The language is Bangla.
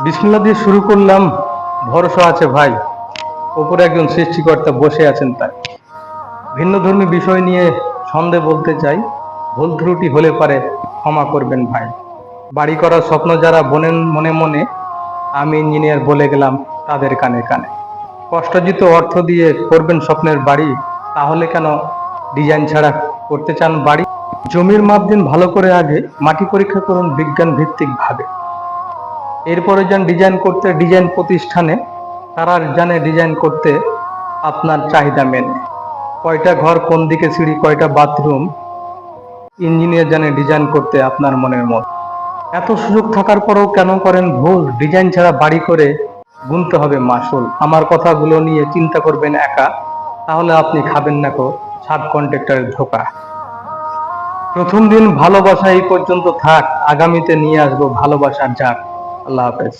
বিসমিল্লাহ দিয়ে শুরু করলাম। ভরসা আছে ভাই, ওপরে একজন সৃষ্টিকর্তা বসে আছেন তাই। ভিন্নধর্মী বিষয় নিয়ে সন্দেহ বলতে চাই, ভুল ত্রুটি হলে পারে ক্ষমা করবেন ভাই। বাড়ি করার স্বপ্ন যারা বোনেন মনে মনে, আমি ইঞ্জিনিয়ার বলে গেলাম তাদের কানে কানে। কষ্টার্জিত অর্থ দিয়ে করবেন স্বপ্নের বাড়ি, তাহলে কেন ডিজাইন ছাড়া করতে চান বাড়ি? জমির মাপ দিন ভালো করে আগে, মাটি পরীক্ষা করুন বিজ্ঞান ভিত্তিক ভাবে। এরপরে যান ডিজাইন করতে ডিজাইন প্রতিষ্ঠানে, তারা জানে ডিজাইন করতে আপনার চাহিদা মেনে। কয়টা ঘর, কোন দিকে সিঁড়ি, কয়টা বাথরুম, ইঞ্জিনিয়ার জানে ডিজাইন করতে আপনার মনের মতো। এত সুযোগ থাকার পরেও কেন করেন ভুল? ডিজাইন ছাড়া বাড়ি করে গুনতে হবে মাসুল। আমার কথাগুলো নিয়ে চিন্তা করবেন একা, তাহলে আপনি খাবেন না কো সাব কন্ট্রাক্টরের ধোকা। প্রথম দিন ভালোবাসা এই পর্যন্ত থাক, আগামীতে নিয়ে আসবো ভালোবাসার জাগ। আল্লাহ হাফেজ।